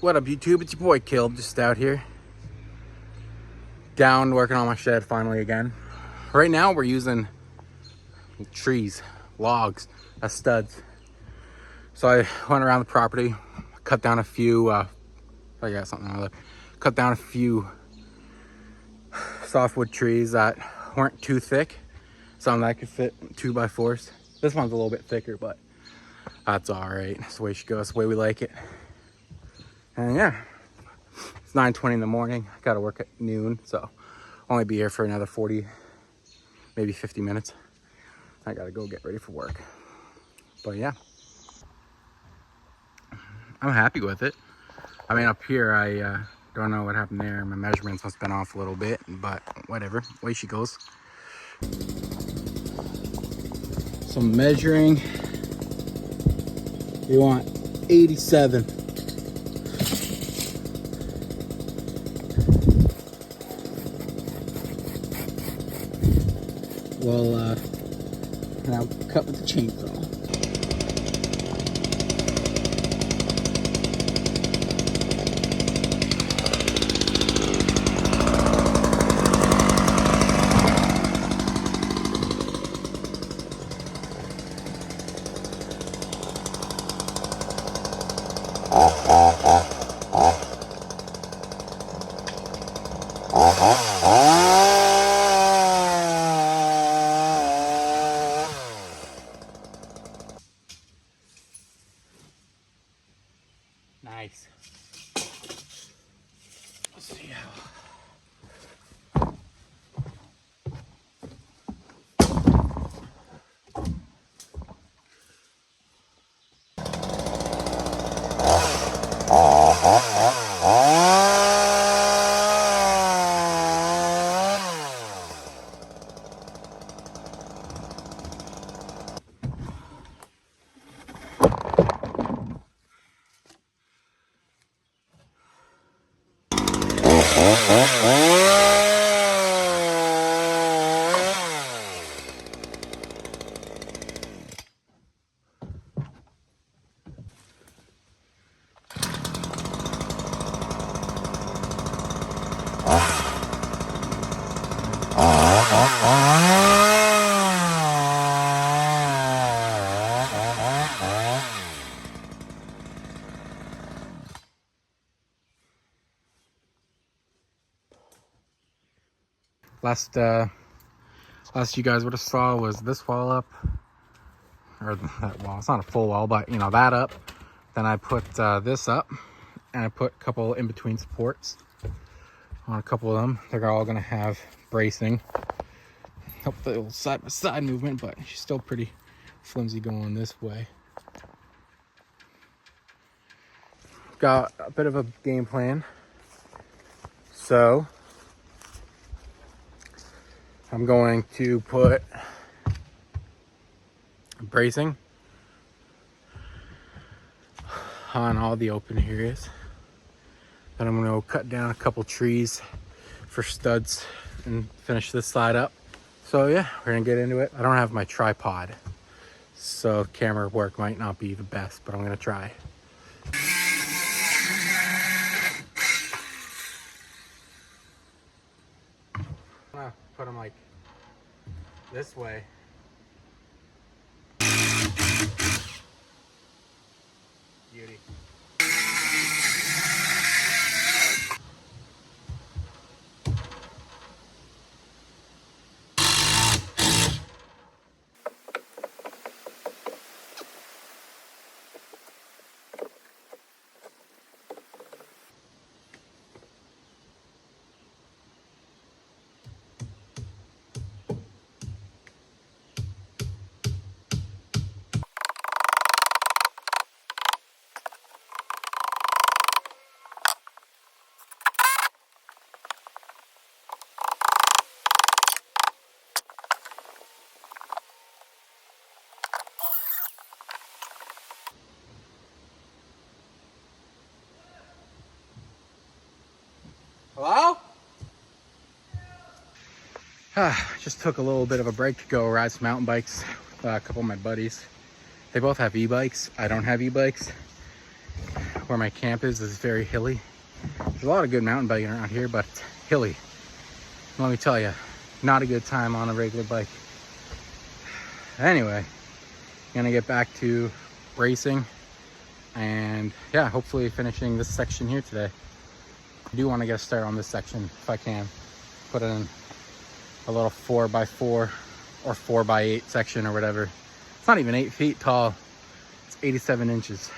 What up, YouTube? It's your boy Caleb, just out here. Down working on my shed finally again. Right now we're using trees, logs as studs. So I went around the property, cut down a few, I got something or other. Cut down a few softwood trees that weren't too thick. Some that could fit 2x4s. This one's a little bit thicker, but that's all right. That's the way she goes, the way we like it. And yeah, it's 9:20 in the morning. I gotta work at noon, so only be here for another 40, maybe 50 minutes. I gotta go get ready for work. But yeah, I'm happy with it. I mean, up here, I don't know what happened there. My measurements must have been off a little bit, but whatever, away she goes. Some measuring. You want 87. Well, now cut with the chainsaw. Nice. Let's see how. Last you guys would have saw was this wall up, or that wall. It's not a full wall, but you know, that up. Then I put this up, and I put a couple in between supports on a couple of them. They're all gonna have bracing, help the little side by side movement, but she's still pretty flimsy going this way. Got a bit of a game plan, so I'm going to put bracing on all the open areas. Then I'm going to cut down a couple trees for studs and finish this side up. So yeah, we're gonna get into it. I don't have my tripod, so camera work might not be the best, but I'm gonna try. I'm gonna put them like this way. Beauty. Hello? Just took a little bit of a break to go ride some mountain bikes with a couple of my buddies. They both have e-bikes. I don't have e-bikes. where my camp is very hilly. There's a lot of good mountain biking around here, but it's hilly. Let me tell you, not a good time on a regular bike. Anyway, gonna get back to racing, and yeah, hopefully finishing this section here today. I do want to get a start on this section if I can. Put in a little 4x4 or 4x8 section or whatever. It's not even 8 feet tall. It's 87 inches.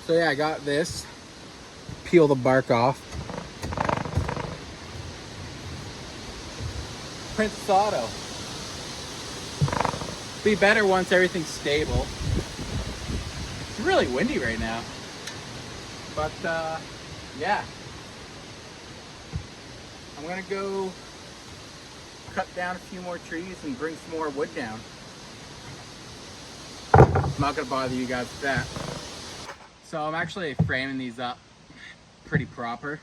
So yeah, I got this. Peel the bark off. Princess Auto. Be better once everything's stable. It's really windy right now. But yeah. I'm gonna go cut down a few more trees and bring some more wood down. I'm not gonna bother you guys with that. So I'm actually framing these up pretty proper.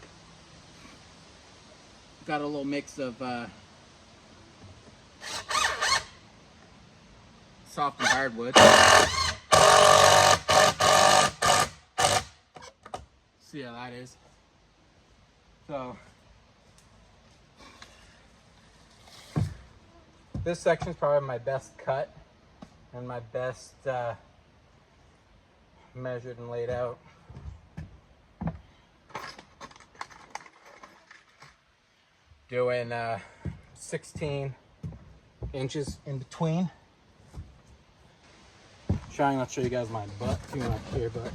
Got a little mix of soft and hardwood. See how that is. So this section is probably my best cut and my best measured and laid out. Doing 16 inches in between. Trying not to show you guys my butt too much here, but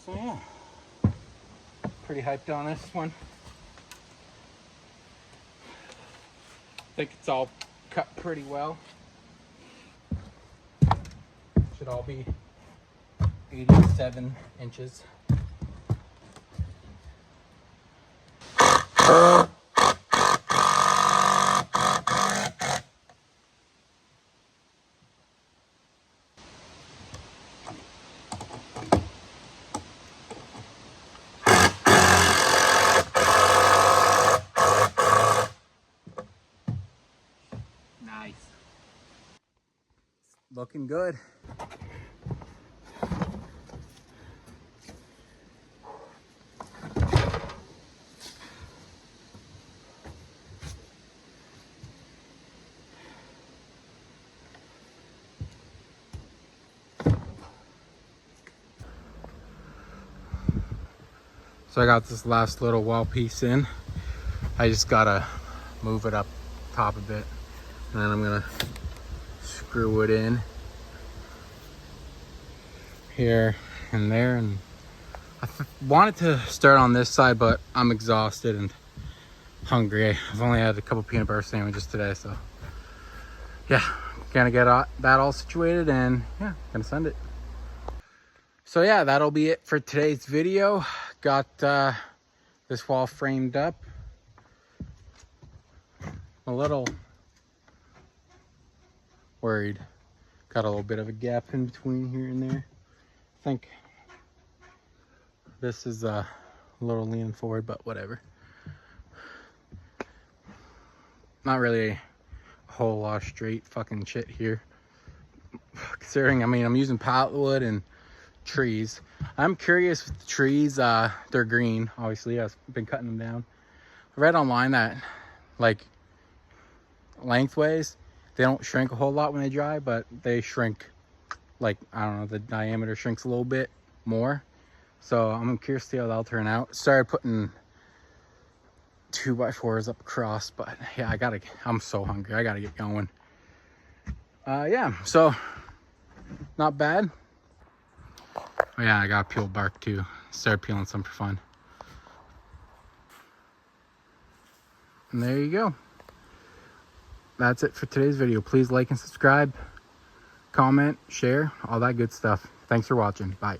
so yeah, pretty hyped on this one. I think it's all cut pretty well. Should all be 87 inches. Nice. Looking good. So I got this last little wall piece in. I just gotta move it up top a bit, and then I'm gonna screw it in here and there. And I wanted to start on this side, but I'm exhausted and hungry. I've only had a couple peanut butter sandwiches today, so yeah, gonna get that all situated and yeah, gonna send it. So yeah, that'll be it for today's video. Got this wall framed up. A little worried. Got a little bit of a gap in between here and there. I think this is a little leaning forward, but whatever. Not really a whole lot of straight fucking shit here. Considering, I mean, I'm using pallet wood and trees. I'm curious with the trees, they're green, obviously. I've been cutting them down. I read online that, like, lengthways, they don't shrink a whole lot when they dry, but they shrink, like, I don't know, the diameter shrinks a little bit more. So I'm curious to see how that'll turn out. Started putting 2x4s up across, but yeah, I'm so hungry. I gotta get going. Yeah, so not bad. Oh yeah, I got peel bark too. Started peeling some for fun. And there you go. That's it for today's video. Please like and subscribe, comment, share, all that good stuff. Thanks for watching. Bye.